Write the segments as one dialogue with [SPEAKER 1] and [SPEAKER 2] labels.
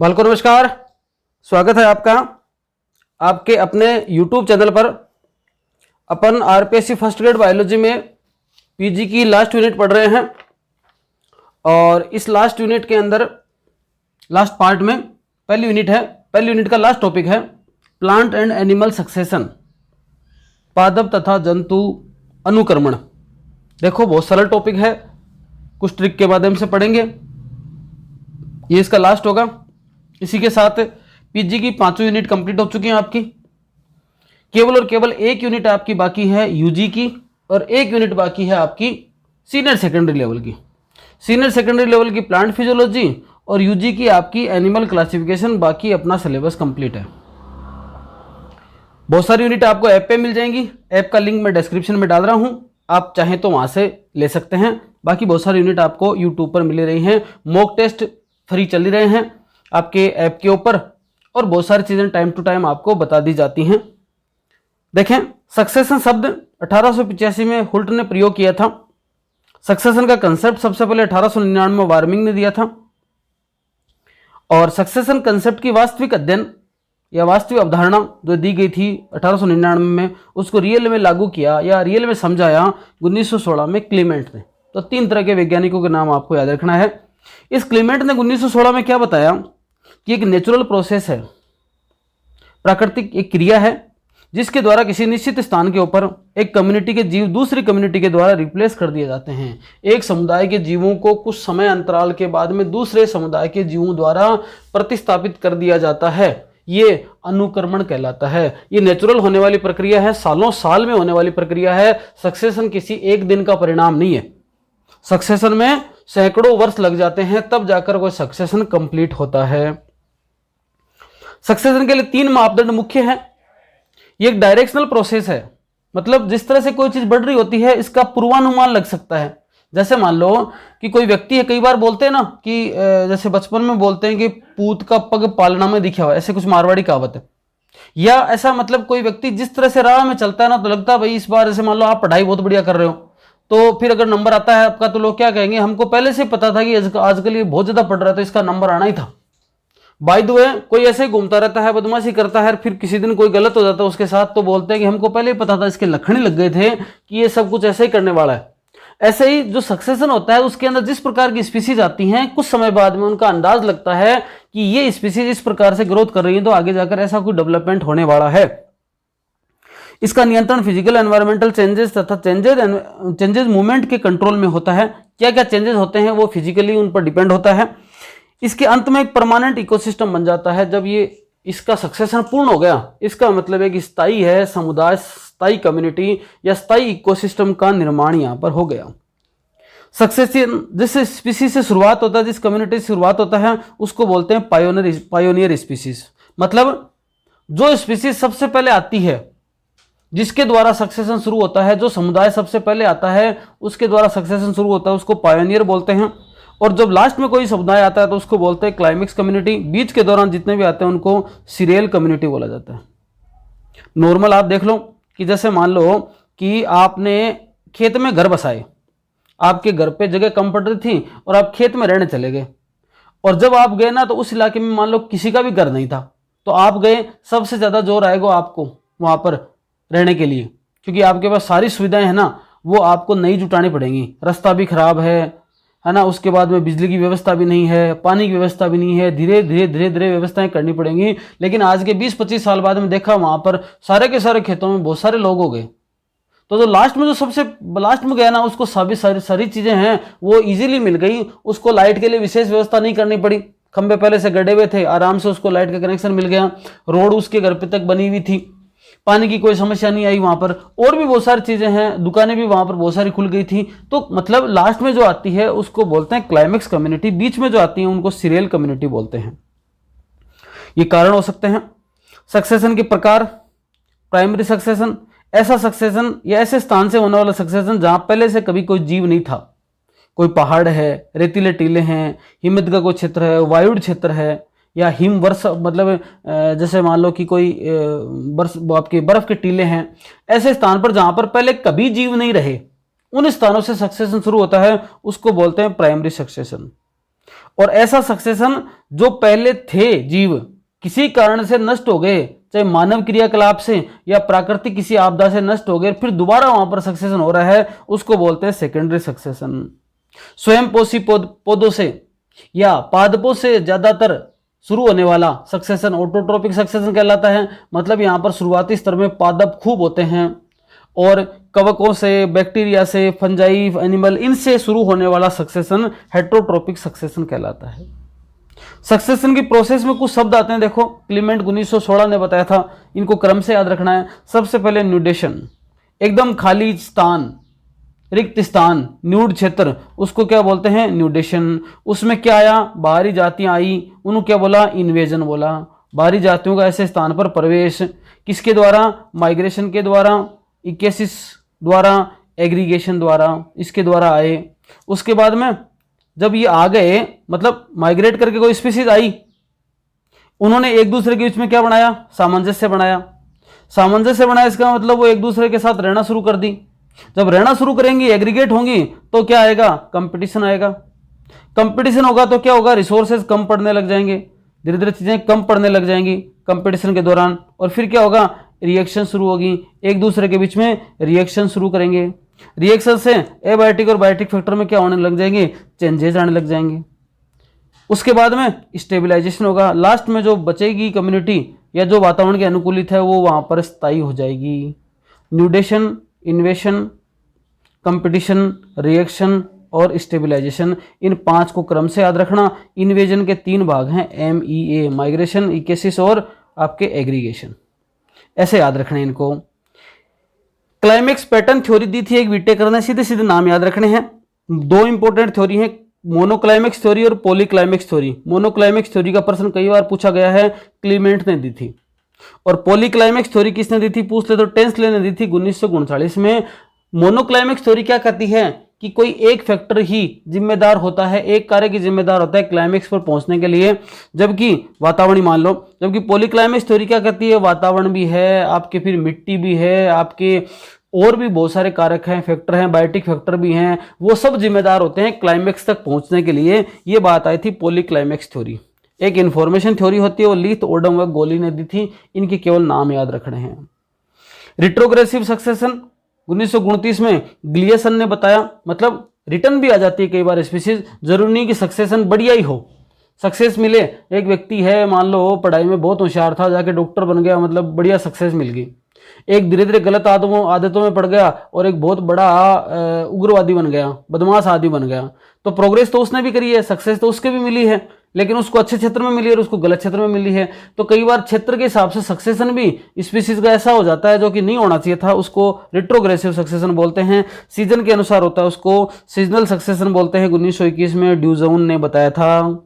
[SPEAKER 1] वालेकुम नमस्कार। स्वागत है आपका आपके अपने YouTube चैनल पर। अपन आरपीएससी फर्स्ट ग्रेड बायोलॉजी में पीजी की लास्ट यूनिट पढ़ रहे हैं और इस लास्ट यूनिट के अंदर लास्ट पार्ट में पहली यूनिट का लास्ट टॉपिक है प्लांट एंड एनिमल सक्सेशन, पादप तथा जंतु अनुक्रमण। देखो बहुत सरल टॉपिक है, कुछ ट्रिक के माध्यम से पढ़ेंगे। ये इसका लास्ट होगा। इसी के साथ पीजी की 5 यूनिट कंप्लीट हो चुकी हैं आपकी। केवल और केवल एक यूनिट आपकी बाकी है यूजी की और एक यूनिट बाकी है आपकी सीनियर सेकेंडरी लेवल की। सीनियर सेकेंडरी लेवल की प्लांट फिजियोलॉजी और यूजी की आपकी एनिमल क्लासिफिकेशन। बाकी अपना सिलेबस कंप्लीट है। बहुत सारी यूनिट आपको ऐप पे मिल जाएंगी। ऐप का लिंक मैं डिस्क्रिप्शन में डाल रहा हूं, आप चाहें तो वहां से ले सकते हैं। बाकी बहुत सारी यूनिट आपको यूट्यूब पर मिल रही हैं। मॉक टेस्ट फ्री चल ही रहे हैं आपके ऐप के ऊपर और बहुत सारी चीजें टाइम टू टाइम आपको बता दी जाती हैं। देखें, सक्सेशन शब्द 1885 में हुल्ट ने प्रयोग किया था। सक्सेशन का कंसेप्ट सबसे पहले 1899 में वार्मिंग ने दिया था और सक्सेशन कंसेप्ट की वास्तविक अध्ययन या वास्तविक अवधारणा जो दी गई थी 1899 में, उसको रियल में लागू किया या रियल में समझाया 1916 में क्लीमेंट ने। तो 3 तरह के वैज्ञानिकों के नाम आपको याद रखना है। इस क्लीमेंट ने 1916 में क्या बताया कि एक नेचुरल प्रोसेस है, प्राकृतिक एक क्रिया है जिसके द्वारा किसी निश्चित स्थान के ऊपर एक कम्युनिटी के जीव दूसरी कम्युनिटी के द्वारा रिप्लेस कर दिए जाते हैं। एक समुदाय के जीवों को कुछ समय अंतराल के बाद में दूसरे समुदाय के जीवों द्वारा प्रतिस्थापित कर दिया जाता है। ये अनुक्रमण कहलाता है। ये नेचुरल होने वाली प्रक्रिया है, सालों साल में होने वाली प्रक्रिया है। सक्सेशन किसी एक दिन का परिणाम नहीं है। सक्सेशन में सैकड़ों वर्ष लग जाते हैं, तब जाकर कोई सक्सेशन कंप्लीट होता है। सक्सेशन के लिए 3 मापदंड मुख्य हैं। ये एक डायरेक्शनल प्रोसेस है, मतलब जिस तरह से कोई चीज बढ़ रही होती है इसका पूर्वानुमान लग सकता है। जैसे मान लो कि कोई व्यक्ति है, कई बार बोलते हैं ना कि जैसे बचपन में बोलते हैं कि पूत का पग पालना में दिखा हुआ, ऐसे कुछ मारवाड़ी कहावत है। या ऐसा मतलब कोई व्यक्ति जिस तरह से राह में चलता है ना, तो लगता है भाई इस बार जैसे मान लो आप पढ़ाई बहुत बढ़िया कर रहे हो, तो फिर अगर नंबर आता है आपका तो लोग क्या कहेंगे, हमको पहले से पता था कि आजकल ये बहुत ज्यादा पढ़ रहा है तो इसका नंबर आना ही था। बाय द वे कोई ऐसे ही घूमता रहता है, बदमाशी करता है, फिर किसी दिन कोई गलत हो जाता है उसके साथ, तो बोलते हैं कि हमको पहले ही पता था, इसके लक्षण ही लग गए थे कि ये सब कुछ ऐसे ही करने वाला है। ऐसे ही जो सक्सेशन होता है उसके अंदर जिस प्रकार की स्पीसीज आती हैं, कुछ समय बाद में उनका अंदाज लगता है कि ये स्पीसीज इस प्रकार से ग्रोथ कर रही है, तो आगे जाकर ऐसा कोई डेवलपमेंट होने वाला है। इसका नियंत्रण फिजिकल एनवायरमेंटल चेंजेस तथा चेंजेस मूवमेंट के कंट्रोल में होता है। क्या क्या चेंजेस होते हैं वो फिजिकली उन पर डिपेंड होता है। इसके अंत में एक परमानेंट इकोसिस्टम बन जाता है। जब ये इसका सक्सेशन पूर्ण हो गया, इसका मतलब है कि स्थायी है समुदाय, स्थायी कम्युनिटी या स्थायी इकोसिस्टम का निर्माण यहाँ पर हो गया। सक्सेशन जिस स्पीसीज से शुरुआत होता है, जिस कम्युनिटी से शुरुआत होता है, उसको बोलते हैं पायोनियर स्पीसीज। मतलब जो स्पीसीज सबसे पहले आती है, जिसके द्वारा सक्सेशन शुरू होता है, जो समुदाय सबसे पहले आता है उसके द्वारा सक्सेशन शुरू होता है, उसको पायोनियर बोलते हैं। और जब लास्ट में कोई समुदाय आता है तो उसको बोलते हैं क्लाइमेक्स कम्युनिटी। बीच के दौरान जितने भी आते हैं उनको सीरियल कम्युनिटी बोला जाता है। नॉर्मल आप देख लो कि जैसे मान लो कि आपने खेत में घर बसाए, आपके घर पे जगह कम पड़ रही थी और आप खेत में रहने चले गए, और जब आप गए ना तो उस इलाके में मान लो किसी का भी घर नहीं था, तो आप गए, सबसे ज्यादा जोर आएगा आपको वहां पर रहने के लिए, क्योंकि आपके पास सारी सुविधाएं है ना, वो आपको नई जुटानी पड़ेंगी। रास्ता भी खराब है ना, उसके बाद में बिजली की व्यवस्था भी नहीं है, पानी की व्यवस्था भी नहीं है, धीरे धीरे व्यवस्थाएं करनी पड़ेंगी। लेकिन आज के 20-25 साल बाद में देखा वहां पर सारे के सारे खेतों में बहुत सारे लोग हो गए। तो जो लास्ट में जो सबसे लास्ट में गया ना, उसको सारी चीजें हैं वो इजीली मिल गई। उसको लाइट के लिए विशेष व्यवस्था नहीं करनी पड़ी, खंबे पहले से गड़े हुए थे, आराम से उसको लाइट का कनेक्शन मिल गया। रोड उसके घर पे तक बनी हुई थी, पानी की कोई समस्या नहीं आई वहां पर, और भी बहुत सारी चीजें हैं, दुकानें भी वहां पर बहुत सारी खुल गई थी। तो मतलब लास्ट में जो आती है उसको बोलते हैं क्लाइमेक्स कम्युनिटी, बीच में जो आती है उनको सीरियल कम्युनिटी बोलते हैं। ये कारण हो सकते हैं। सक्सेशन के प्रकार, प्राइमरी सक्सेशन, ऐसा सक्सेशन या ऐसे स्थान से होने वाला सक्सेशन जहां पहले से कभी कोई जीव नहीं था। कोई पहाड़ है, रेतीले टीले हैं, हिमद का कोई क्षेत्र है, वायुड़ क्षेत्र है, या हिम वर्ष मतलब जैसे मान लो कि कोई आपके बर्फ के टीले हैं, ऐसे स्थान पर जहां पर पहले कभी जीव नहीं रहे, उन स्थानों से सक्सेशन शुरू होता है, उसको बोलते हैं प्राइमरी सक्सेशन। और ऐसा सक्सेशन जो पहले थे जीव किसी कारण से नष्ट हो गए, चाहे मानव क्रियाकलाप से या प्राकृतिक किसी आपदा से नष्ट हो गए, फिर दोबारा वहां पर सक्सेशन हो रहा है, उसको बोलते हैं सेकेंडरी सक्सेशन। स्वयं पोषी पौधों से या पादपों से ज्यादातर शुरू होने वाला सक्सेशन ऑटोट्रोपिक सक्सेशन कहलाता है। मतलब यहां पर शुरुआती स्तर में पादप खूब होते हैं और कवकों से, बैक्टीरिया से, फंजाई, एनिमल, इनसे शुरू होने वाला सक्सेशन हेट्रोट्रोपिक सक्सेशन कहलाता है। सक्सेशन की प्रोसेस में कुछ शब्द आते हैं, देखो क्लीमेंट 1916 ने बताया था, इनको क्रम से याद रखना है। सबसे पहले न्यूडेशन, एकदम खाली स्थान, रिक्त स्थान, न्यूड क्षेत्र, उसको क्या बोलते हैं? न्यूडेशन। उसमें क्या आया? बाहरी जातियां आई, उन्होंने क्या बोला? इन्वेजन बोला। बाहरी जातियों का ऐसे स्थान पर प्रवेश, किसके द्वारा? माइग्रेशन के द्वारा, इकेसिस द्वारा, एग्रीगेशन द्वारा, इसके द्वारा आए। उसके बाद में जब ये आ गए, मतलब माइग्रेट करके कोई स्पीसीज आई, उन्होंने एक दूसरे के बीच में क्या बनाया? सामंजस्य बनाया। सामंजस्य बनाया, इसका मतलब वो एक दूसरे के साथ रहना शुरू कर दी। जब रहना शुरू करेंगी, एग्रीगेट होंगी, तो क्या आएगा? कंपटीशन आएगा। कंपटीशन होगा तो क्या होगा? रिसोर्सेज कम पड़ने लग जाएंगे, धीरे धीरे चीजें कम पड़ने लग जाएंगी कंपटीशन के दौरान। और फिर क्या होगा? रिएक्शन शुरू होगी, एक दूसरे के बीच में रिएक्शन शुरू करेंगे। रिएक्शन से एबायोटिक और बायोटिक फैक्टर में क्या होने लग जाएंगे? चेंजेस आने लग जाएंगे। उसके बाद में स्टेबलाइजेशन होगा। लास्ट में जो बचेगी कम्युनिटी या जो वातावरण के अनुकूलित है, वो वहां पर स्थायी हो जाएगी। न्यूडेशन, इन्वेशन, कंपटीशन, रिएक्शन और स्टेबलाइजेशन, इन 5 को क्रम से याद रखना। इन्वेजन के 3 भाग हैं, MEA, माइग्रेशन, इकेसिस और आपके एग्रीगेशन, ऐसे याद रखने इनको। क्लाइमेक्स पैटर्न थ्योरी दी थी एक विटेकर ने, सीधे सीधे नाम याद रखने हैं। 2 इंपॉर्टेंट थ्योरी है, मोनोक्लाइमेक्स थ्योरी और पॉलीक्लाइमेक्स थ्योरी। मोनोक्लाइमेक्स थ्योरी का प्रश्न कई बार पूछा गया है, क्लीमेंट ने दी थी। और पॉलीक्लाइमेक्स थ्योरी किसने दी थी? पूछ ले तो टेंसले ने दी थी 1939 में। मोनोक्लाइमेक्स थ्योरी क्या कहती है कि कोई एक फैक्टर ही जिम्मेदार होता है, एक कार्य की जिम्मेदार होता है क्लाइमेक्स पर पहुंचने के लिए, जबकि वातावरण मान लो। जबकि पॉलीक्लाइमेक्स थ्योरी क्या कहती है? वातावरण भी है आपके, फिर मिट्टी भी है आपके, और भी बहुत सारे कारक हैं, फैक्टर हैं, बायोटिक फैक्टर भी हैं, वो सब जिम्मेदार होते हैं क्लाइमेक्स तक पहुंचने के लिए। ये बात आई थी पॉलीक्लाइमेक्स थ्योरी। एक इंफॉर्मेशन थ्योरी होती है, वो लीथ, ओडम व गोली ने दी थी। इनके केवल नाम याद रखने हैं। रिट्रोग्रेसिव सक्सेशन 1929 में ग्लियसन ने बताया। मतलब रिटर्न भी आ जाती है कई बार स्पीसीज, जरूरी नहीं कि सक्सेशन बढ़िया ही हो, सक्सेस मिले। एक व्यक्ति है, मान लो पढ़ाई में बहुत होशियार था, जाके डॉक्टर बन गया, मतलब बढ़िया सक्सेस मिल गई। एक धीरे धीरे गलत आदतों में पड़ गया और एक बहुत बड़ा उग्रवादी बन गया, बदमाश आदमी बन गया। तो प्रोग्रेस तो उसने भी करी है, सक्सेस तो उसके भी मिली है, लेकिन उसको अच्छे क्षेत्र में मिली है और उसको गलत क्षेत्र में मिली है। तो कई बार क्षेत्र के हिसाब से सक्सेशन भी स्पीसीज का ऐसा हो जाता है जो कि नहीं होना चाहिए था, उसको रिट्रोग्रेसिव सक्सेशन बोलते हैं। सीजन के अनुसार होता है, उसको सीजनल सक्सेशन बोलते हैं। 1921 में ड्यूजोन ने बताया था।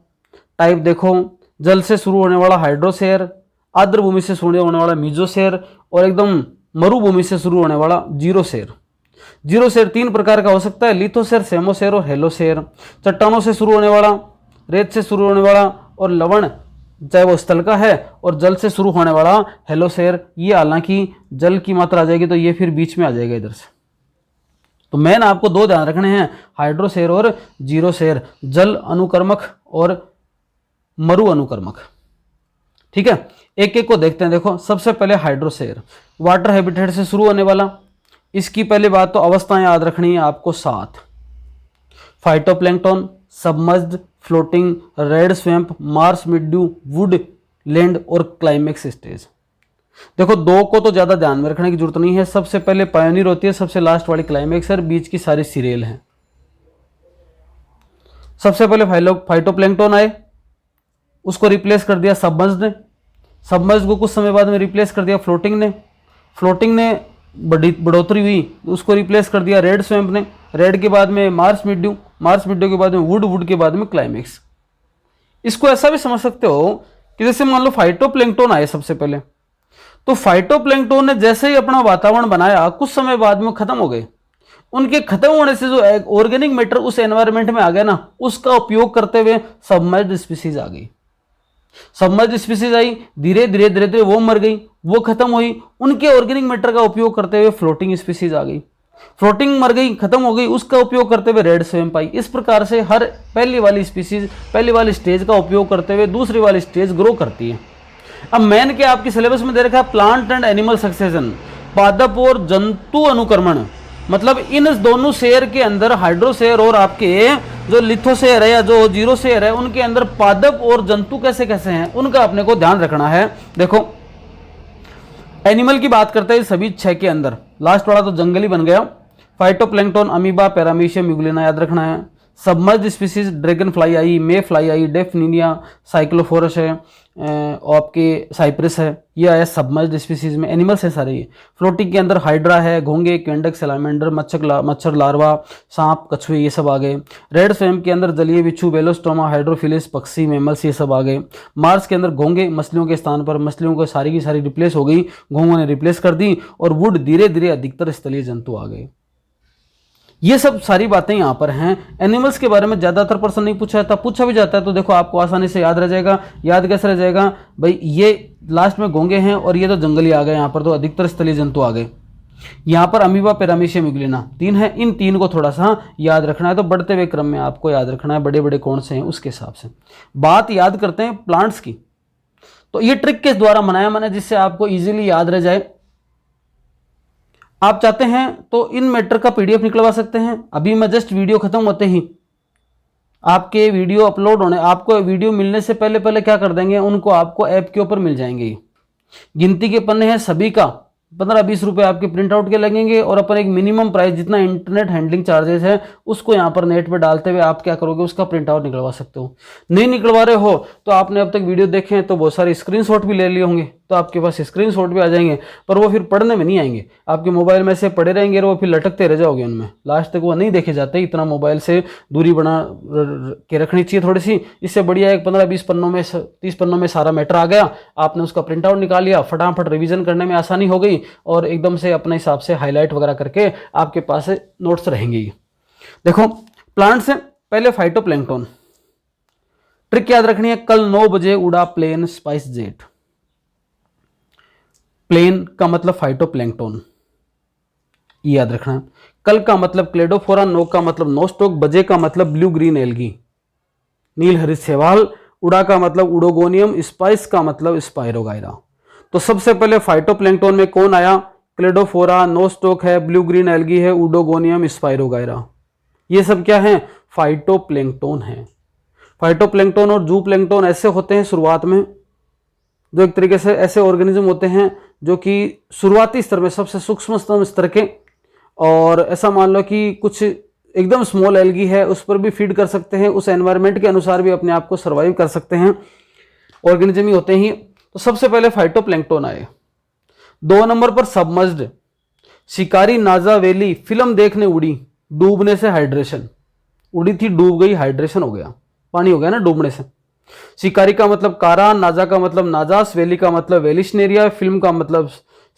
[SPEAKER 1] टाइप देखो, जल से शुरू होने वाला हाइड्रोसेयर, आर्द्र भूमि से शुरू होने वाला मीजोसेयर और एकदम मरुभूमि से शुरू होने वाला जीरोसेयर। जीरोसेयर 3 प्रकार का हो सकता है, लिथोसेयर, सेमोसेयर और हेलोसेयर। चट्टानों से शुरू होने वाला, रेत से शुरू होने वाला और लवण चाहे वो स्थल का है, और जल से शुरू होने वाला हेलोसेयर। ये हालांकि जल की मात्रा आ जाएगी तो ये फिर बीच में आ जाएगा इधर से। तो मैंने आपको 2 ध्यान रखने हैं, हाइड्रोसेयर और जीरोसेयर, जल अनुकर्मक और मरु अनुकर्मक। ठीक है, एक एक को देखते हैं। देखो सबसे पहले हाइड्रोसेयर, वाटर हैबिटेट से शुरू होने वाला। इसकी पहले बात तो अवस्थाएं याद रखनी है आपको 7। Phytoplankton, submerged, floating, red swamp, Mars mildew, would land और क्लाइमेक्स स्टेज। देखो 2 को तो ज्यादा ध्यान में रखने की जरूरत नहीं है। सबसे पहले पायोनियर होती है, सबसे लास्ट वाली क्लाइमेक्स है, बीच की सारी सीरियल है। सबसे पहले फाइटोप्लैंक्टन आए, उसको रिप्लेस कर दिया सबमर्ज्ड ने। सबमर्ज्ड को कुछ समय बाद में रिप्लेस कर दिया फ्लोटिंग ने। फ्लोटिंग ने बढ़ोतरी हुई, उसको रिप्लेस कर दिया रेड स्वैम्प ने। रेड के बाद में मार्स मिड्यू, मार्स मिड्यू के बाद में वुड, वुड के बाद में क्लाइमेक्स। इसको ऐसा भी समझ सकते हो कि जैसे मान लो फाइटोप्लैंक्टन आए सबसे पहले, तो फाइटोप्लैंक्टन ने जैसे ही अपना वातावरण बनाया, कुछ समय बाद में खत्म हो गए। उनके खत्म होने से जो ऑर्गेनिक मैटर उस एनवायरनमेंट में आ गया ना, उसका उपयोग करते हुए सबमर्ज्ड स्पीसीज आ गई। सबमर्ज्ड स्पीसीज आई, धीरे धीरे धीरे धीरे वो मर गई, वो खत्म हुई। उनके ऑर्गेनिक मैटर का उपयोग करते हुए फ्लोटिंग स्पीसीज आ गई। फ्लोटिंग मर गई, खत्म हो गई, उसका उपयोग करते हुए रेड स्वैम्प आई। इस प्रकार से हर पहली वाली स्पीसीज पहली वाली स्टेज का उपयोग करते हुए दूसरी वाली स्टेज ग्रो करती है। अब मेन क्या आपकी सिलेबस में दे रखा है, प्लांट एंड एनिमल सक्सेशन, पादप और जंतु अनुक्रमण। मतलब इन दोनों शेयर के अंदर हाइड्रोशेयर और आपके जो लिथोशेयर है या जो जीरोशेयर है उनके अंदर पादप और जंतु कैसे कैसे हैं उनका अपने को ध्यान रखना है। देखो एनिमल की बात करते हैं सभी 6 के अंदर, लास्ट वाला तो जंगली बन गया। फाइटोप्लैंक्टन, अमीबा, पैरामीशियम, यूग्लिना याद रखना है। सबमर्ज्ड स्पीसीज ड्रैगन फ्लाई आई, मे फ्लाई आई, डेफनिनिया, साइक्लोफोरस है, आपके साइप्रस है, ये आया सबमर्ज्ड स्पीसीज में। एनिमल्स है सारे ये। फ्लोटिंग के अंदर हाइड्रा है, घोंगे, केंडक, सैलामेंडर, मच्छर लार्वा, सांप, कछुए, ये सब आ गए। रेड स्वैम्प के अंदर जलीय बिच्छू, बेलोस्टोमा, हाइड्रोफिलिस, पक्षी, मैमल्स, ये सब आ गए। मार्स के अंदर घोंगे, मछलियों के स्थान पर मछलियों को सारी की सारी रिप्लेस हो गई, घोंगों ने रिप्लेस कर दी, और वुड धीरे धीरे अधिकतर स्थलीय जंतु आ गए। ये सब सारी बातें यहाँ पर हैं। एनिमल्स के बारे में ज़्यादातर प्रश्न नहीं पूछा जाता, पूछा भी जाता है तो देखो आपको आसानी से याद रह जाएगा। याद कैसे रह जाएगा भाई, ये लास्ट में घोंगे हैं और ये तो जंगली आ गए, यहाँ पर तो अधिकतर स्थलीय जंतु आ गए। यहाँ पर अमीबा, पैरामीशियम, यूग्लिना 3 है, इन 3 को थोड़ा सा याद रखना है। तो बढ़ते हुए क्रम में आपको याद रखना है बड़े बड़े कौन से हैं उसके हिसाब से। बात याद करते हैं प्लांट्स की, तो ये ट्रिक के द्वारा बनाया मैंने जिससे आपको ईजिली याद रह जाए। आप चाहते हैं तो इन मैटर का पीडीएफ निकलवा सकते हैं। अभी मैं जस्ट वीडियो खत्म होते ही आपके वीडियो अपलोड होने, आपको वीडियो मिलने से पहले पहले क्या कर देंगे, उनको आपको ऐप के ऊपर मिल जाएंगे। गिनती के पन्ने हैं सभी का 15-20 रुपए आपके प्रिंट आउट के लगेंगे, और अपन एक मिनिमम प्राइस जितना इंटरनेट हैंडलिंग चार्जेस है उसको यहाँ पर नेट पे डालते हुए आप क्या करोगे, उसका प्रिंट आउट निकलवा सकते हो। नहीं निकलवा रहे हो तो आपने अब तक वीडियो देखे हैं तो बहुत सारे स्क्रीनशॉट भी ले लिए होंगे, तो आपके पास स्क्रीनशॉट भी आ जाएंगे, पर वो फिर पढ़ने में नहीं आएंगे, आपके मोबाइल में से पड़े रहेंगे और वो फिर लटकते रह जाओगे उनमें, लास्ट तक वो नहीं देखे जाते। इतना मोबाइल से दूरी बना के रखनी चाहिए थोड़ी सी। इससे बढ़िया एक 15-20 पन्नों में 30 पन्नों में सारा मैटर आ गया, आपने उसका प्रिंट आउट निकाल लिया, फटाफट रिवीजन करने में आसानी हो गई, और एकदम से अपने हिसाब से हाईलाइट वगैरह करके आपके पास नोट्स रहेंगे। देखो प्लांट से पहले फाइटोप्लैंक्टन, ट्रिक याद रखनी है, कल 9 बजे उड़ा प्लेन स्पाइस जेट। प्लेन का मतलब फाइटोप्लैंक्टन, ये याद रखना। कल का मतलब क्लेडोफोरा, नो का मतलब नोस्टोक, बजे का मतलब ब्लू ग्रीन एल्गी, नील हरित शैवाल, उड़ा का मतलब उडोगोनियम, स्पाइस का मतलब स्पाइरोगाइरा। तो सबसे पहले फाइटोप्लैंक्टन में कौन आया, क्लेडोफोरा, नोस्टोक है, ब्लू ग्रीन एल्गी है, उडोगोनियम, स्पाइरोगाइरा, ये सब क्या है, फाइटोप्लैंक्टन है। फाइटोप्लैंक्टन और जू प्लैंक्टन ऐसे होते हैं शुरुआत में, जो एक तरीके से ऐसे ऑर्गेनिज्म होते हैं जो कि शुरुआती स्तर में सबसे सूक्ष्मतम स्तर के, और ऐसा मान लो कि कुछ एकदम स्मॉल एल्गी है उस पर भी फीड कर सकते हैं, उस एनवायरनमेंट के अनुसार भी अपने आप को सर्वाइव कर सकते हैं ऑर्गेनिज्म ही होते ही। तो सबसे पहले फाइटोप्लैंक्टन आए। 2 नंबर पर सबमर्ज्ड, शिकारी नाजा वैली फिल्म देखने उड़ी, डूबने से हाइड्रेशन, उड़ी थी डूब गई, हाइड्रेशन हो गया, पानी हो गया ना डूबने से। शिकारी का मतलब कारा, नाजा का मतलब नाजास, वैली का मतलब वेलिशनेरिया, फिल्म का मतलब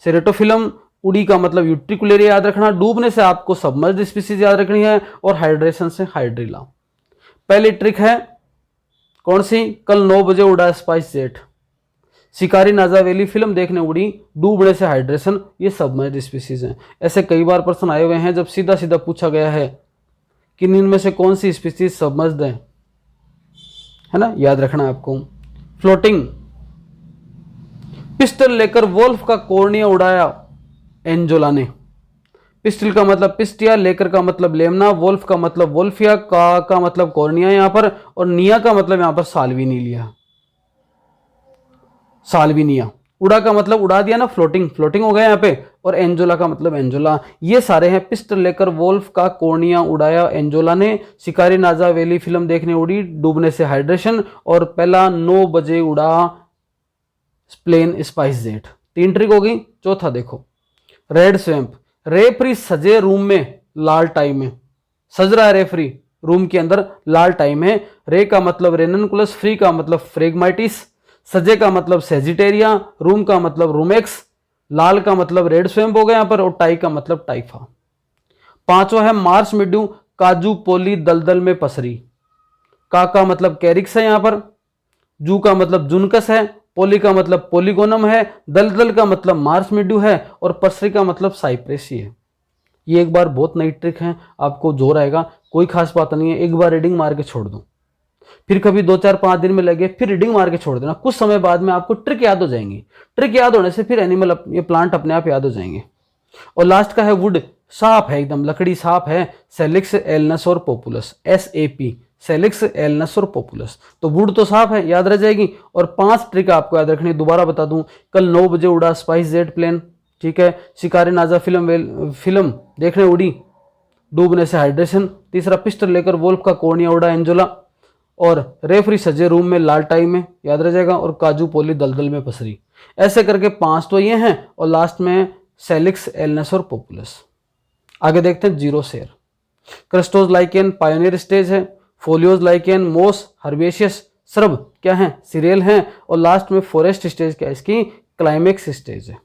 [SPEAKER 1] सेरेटोफिल्म, उड़ी का मतलब यूट्रिकुलेरिया याद रखना, डूबने से आपको सबमर्ज्ड स्पीसीज याद रखनी है, और हाइड्रेशन से हाइड्रिला। पहली ट्रिक है कौन सी, कल 9 बजे उड़ा स्पाइस जेट, शिकारी नाजा वैली फिल्म देखने उड़ी, डूबने से हाइड्रेशन, ये सबमर्ज्ड स्पीसीज हैं। ऐसे कई बार प्रश्न आए हुए हैं जब सीधा सीधा पूछा गया है कि इनमें से कौन सी स्पीसीज सबमर्ज्ड है ना, याद रखना आपको। फ्लोटिंग, पिस्टल लेकर वोल्फ का कॉर्निया उड़ाया एंजोला ने, पिस्टल का मतलब पिस्टिया, लेकर का मतलब लेमना, वोल्फ का मतलब वोल्फिया, का मतलब कॉर्निया यहाँ पर, और निया का मतलब यहाँ पर साल्विनिलिया, साल्विनिया। उड़ा का मतलब उड़ा दिया ना, फ्लोटिंग, फ्लोटिंग हो गया यहाँ पे, और एंजोला का मतलब एंजोला। ये सारे हैं, पिस्टल लेकर वोल्फ का कॉर्निया उड़ाया एंजोला ने, शिकारी नाजा वैली फिल्म देखने उड़ी, डूबने से हाइड्रेशन, और पहला 9 बजे उड़ा प्लेन स्पाइस जेट। 3 ट्रिक हो गई। चौथा देखो, रेड स्वैम्प, रेफरी सजे रूम में लाल टाई में, सज रहा है रेफरी रूम के अंदर लाल टाई में, रे का मतलब रेननकुलस, फ्री का मतलब फ्रेगमाइटिस, सजे का मतलब सेजिटेरिया, रूम का मतलब रूमेक्स, लाल का मतलब रेड स्वैम्प हो गया यहाँ पर, और टाई का मतलब टाइफा। 5वां है मार्स मिड्यू, काजू पोली दलदल में पसरी, का मतलब कैरिक्स है यहाँ पर, जू का मतलब जुनकस है, पोली का मतलब पोलीगोनम है, दलदल का मतलब मार्स मिड्यू है, और पसरी का मतलब साइप्रेसी है। ये एक बार बहुत नई ट्रिक है, आपको जोर आएगा, कोई खास बात नहीं है। एक बार रीडिंग मार के छोड़ दो, फिर कभी 2 4 5 दिन में लगे, फिर रीडिंग मार के छोड़ देना, कुछ समय बाद में आपको ट्रिक याद हो जाएंगी। ट्रिक याद होने से फिर एनिमल, ये प्लांट अपने आप याद हो जाएंगे। और लास्ट का है वुड, साफ है एकदम, लकड़ी साफ है, सेलिक्स, एलनस और पोपुलस, SAP, सेलिक्स, एलनस और पोपुलस। तो वुड तो साफ है, याद रह जाएगी। और 5 ट्रिक आपको याद रखनी है, दोबारा बता दूं। कल 9 बजे उड़ा स्पाइस जेट प्लेन, ठीक है। शिकारी नाजा फिल्म देखने उड़ी, डूबने से हाइड्रेशन। तीसरा, पिस्टल लेकर वोल्फ का कोर्निया उड़ा एंजोला। और रेफरी सजे रूम में लाल टाई में, याद रह जाएगा। और काजू पोली दलदल में पसरी। ऐसे करके 5 तो ये हैं, और लास्ट में सेलिक्स, एलनस और पोपुलस। आगे देखते हैं जीरो शेर। क्रस्टोज लाइकेन पायोनियर स्टेज है, फोलियोज लाइकेन मोस हर्बेशियस श्रब क्या है, सीरियल है। और लास्ट में फॉरेस्ट स्टेज क्या है, इसकी क्लाइमेक्स स्टेज है।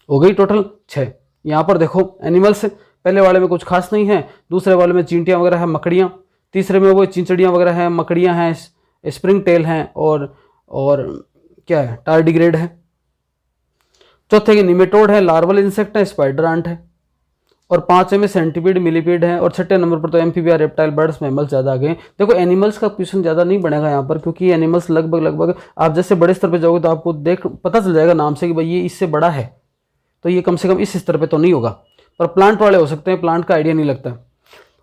[SPEAKER 1] हो गई टोटल 6। यहाँ पर देखो एनिमल्स, पहले वाले में कुछ खास नहीं है, दूसरे वाले में चींटियाँ वगैरह है, मकड़ियाँ, तीसरे में वो चिंचड़ियाँ वगैरह हैं, मकड़ियाँ हैं, स्प्रिंग टेल हैं, और क्या है, टार्डिग्रेड है। चौथे की निमेटोड है, लार्वल इंसेक्ट है, स्पाइडर आंट है। और 5वें में सेंटीपीड, मिलीपीड है। और 6ठे नंबर पर तो एम्फीबिया, रेप्टाइल, बर्ड्स, मैमल्स ज़्यादा आ गए। देखो एनिमल्स का क्वेश्चन ज़्यादा नहीं बनेगा यहाँ पर, क्योंकि एनिमल्स लगभग आप जैसे बड़े स्तर पे जाओगे तो आपको पता चल जाएगा नाम से कि भाई ये इससे बड़ा है, तो ये कम से कम इस स्तर पे तो नहीं होगा। पर प्लांट वाले हो सकते हैं, प्लांट का आइडिया नहीं लगता।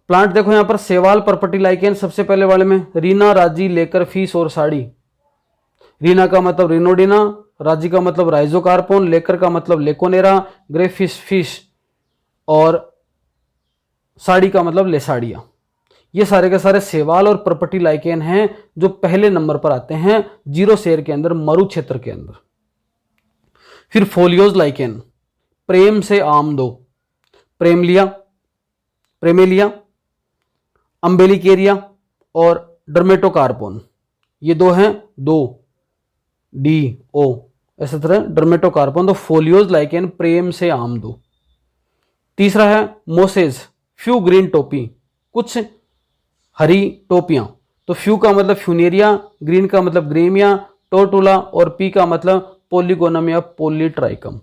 [SPEAKER 1] प्लांट देखो यहाँ पर सेवाल, पर्पटी लाइकेन, सबसे पहले वाले में रीना, राजी, लेकर, फीस और साड़ी। रीना का मतलब रिनोडिना, राजी का मतलब राइजोकार्पोन, लेकर का मतलब लेकोनेरा, ग्रेफिस फिश, और साड़ी का मतलब लेसाड़िया। ये सारे के सारे सेवाल और पर्पटी लाइकेन हैं, जो पहले नंबर पर आते हैं जीरो शेर के अंदर, मरु क्षेत्र के अंदर। फिर फोलियोज लाइकेन, प्रेम से आम दो, प्रेमेलिया, अम्बेलिकेरिया और डर्मेटोकार्पोन। ये दो हैं, 2DO, ऐसे तरह डर्मेटोकार्पोन। तो फोलियोज लाइकेन, प्रेम से आम दो। तीसरा है मोसेज, फ्यू ग्रीन टोपी, कुछ हरी टोपियां। तो फ्यू का मतलब फ्यूनेरिया, ग्रीन का मतलब ग्रेमिया, टोटुला, और पी का मतलब पोलीगोनम या पोलीट्राइकम।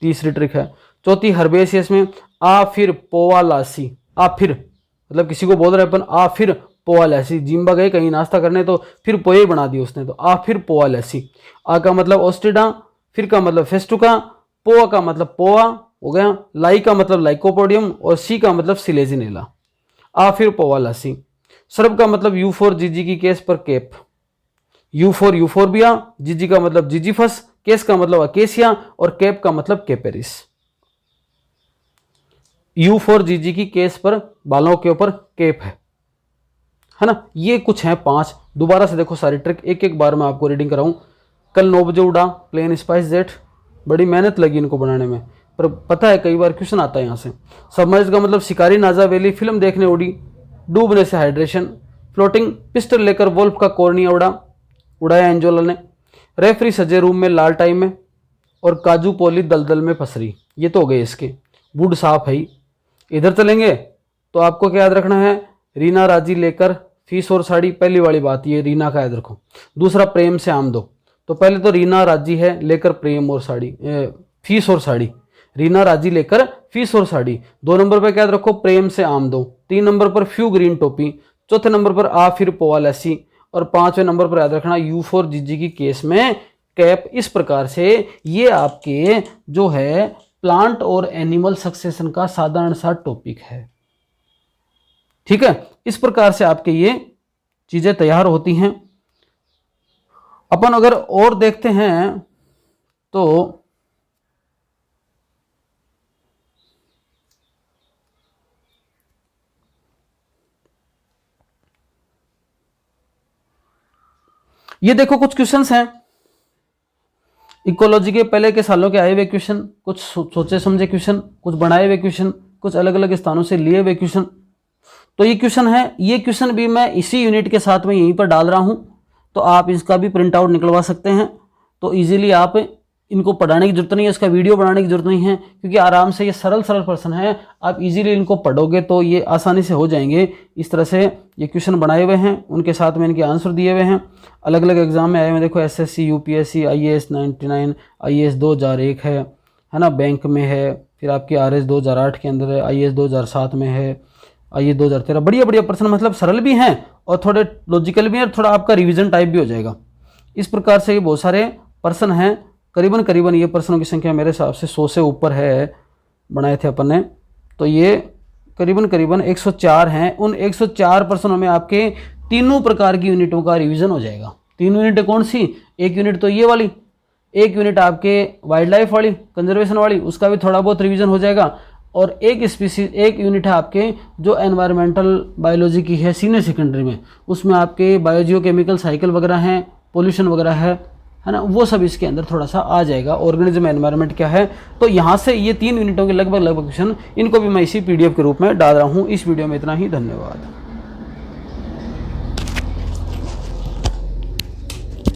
[SPEAKER 1] तीसरी ट्रिक है। चौथी हर्बेसियस में आ फिर पोवालासी, आ फिर मतलब किसी को बोल रहे अपन आ फिर पोवालासी। जिम्बा गए कहीं नाश्ता करने तो फिर पोए बना दी उसने, तो आ फिर पोवालासी। आ का मतलब ऑस्टिडा, फिर का मतलब फेस्टुका, पोआ का मतलब पोआ हो गया, लाई का मतलब लाइकोपोडियम, और सी का मतलब सिलेजिनेला। आ फिर पोवालासी। सर्ब का मतलब यू फॉर जीजी की केस पर केप, यू फॉर यूफोर्बिया, जीजी का मतलब जीजीफस, केस का मतलब अकेसिया, और केप का मतलब केपेरिस। यू फॉर जीजी की केस पर बालों के ऊपर केप है ना। ये कुछ है 5। दोबारा से देखो सारी ट्रिक, एक एक बार मैं आपको रीडिंग कराऊं। कल 9 बजे उड़ा प्लेन स्पाइस जेट, बड़ी मेहनत लगी इनको बनाने में, पर पता है कई बार क्वेश्चन आता है यहाँ से। सबमर्ज का मतलब शिकारी नाजा वैली, फिल्म देखने उड़ी, डूबने से हाइड्रेशन। फ्लोटिंग, पिस्टल लेकर वोल्फ का कोर्निया उड़ाया एंजोला ने। रेफरी सजे रूम में लाल टाइम में, और काजू पोली दलदल में पसरी। ये तो हो गए इसके। वुड साफ है। इधर चलेंगे तो आपको क्या याद रखना है, रीना, राजी, लेकर, फीस और साड़ी। पहली वाली बात ये रीना का याद रखो। दूसरा प्रेम से आम दो, तो पहले तो रीना राजी है, लेकर प्रेम और साड़ी, फीस और साड़ी। रीना राजी लेकर फीस और साड़ी। 2 नंबर पर क्या याद रखो, प्रेम से आम दो। 3 नंबर पर फ्यू ग्रीन टोपी। चौथे नंबर पर आ फिर पोवालैसी। और 5वें नंबर पर याद रखना यू फॉर जीजी की केस में कैप। इस प्रकार से ये आपके जो है प्लांट और एनिमल सक्सेशन का साधारण सा टॉपिक है। ठीक है, इस प्रकार से आपके ये चीजें तैयार होती हैं। अपन अगर और देखते हैं तो ये देखो कुछ क्वेश्चंस हैं इकोलॉजी के पहले के सालों के आए हुए क्वेश्चन, कुछ सोचे समझे क्वेश्चन, कुछ बनाए हुए क्वेश्चन, कुछ अलग अलग स्थानों से लिए हुए क्वेश्चन। तो ये क्वेश्चन है, ये क्वेश्चन भी मैं इसी यूनिट के साथ में यहीं पर डाल रहा हूं, तो आप इसका भी प्रिंट आउट निकलवा सकते हैं। तो इजीली आप इनको पढ़ाने की जरूरत नहीं है, इसका वीडियो बनाने की जरूरत नहीं है, क्योंकि आराम से ये सरल प्रश्न है। आप इजीली इनको पढ़ोगे तो ये आसानी से हो जाएंगे। इस तरह से ये क्वेश्चन बनाए हुए हैं, उनके साथ में इनके आंसर दिए हुए हैं। अलग अलग एग्जाम में आए हुए, देखो SSC, UPSC, IAS 99, IAS 2001 है ना, बैंक में है, फिर आपकी RS 2008 के अंदर है, IAS 2007 में है, IAS 2013, बढ़िया बढ़िया प्रश्न, मतलब सरल भी हैं और थोड़े लॉजिकल भी हैं, और थोड़ा आपका रिवीजन टाइप भी हो जाएगा। इस प्रकार से ये बहुत सारे प्रश्न हैं, करीबन करीबन ये प्रश्नों की संख्या मेरे हिसाब से 100 से ऊपर है, बनाए थे अपन ने, तो ये करीबन करीबन 104 हैं। उन 104 प्रश्नों में आपके तीनों प्रकार की यूनिटों का रिवीजन हो जाएगा। तीन यूनिटें कौन सी, एक यूनिट तो ये वाली, एक यूनिट आपके वाइल्ड लाइफ वाली, कंजर्वेशन वाली, उसका भी थोड़ा बहुत रिवीजन हो जाएगा, और एक स्पीसीज, एक यूनिट है आपके जो एनवायरमेंटल बायोलॉजी की है सीनियर सेकेंडरी में, उसमें आपके बायोजियो केमिकल साइकिल वगैरह हैं, पोल्यूशन वगैरह है ना, वो सब इसके अंदर थोड़ा सा आ जाएगा, ऑर्गेनिज्म एनवायरनमेंट क्या है। तो यहाँ से ये 3 यूनिटों के लगभग क्वेश्चन, इनको भी मैं इसी PDF के रूप में डाल रहा हूँ। इस वीडियो में इतना ही, धन्यवाद।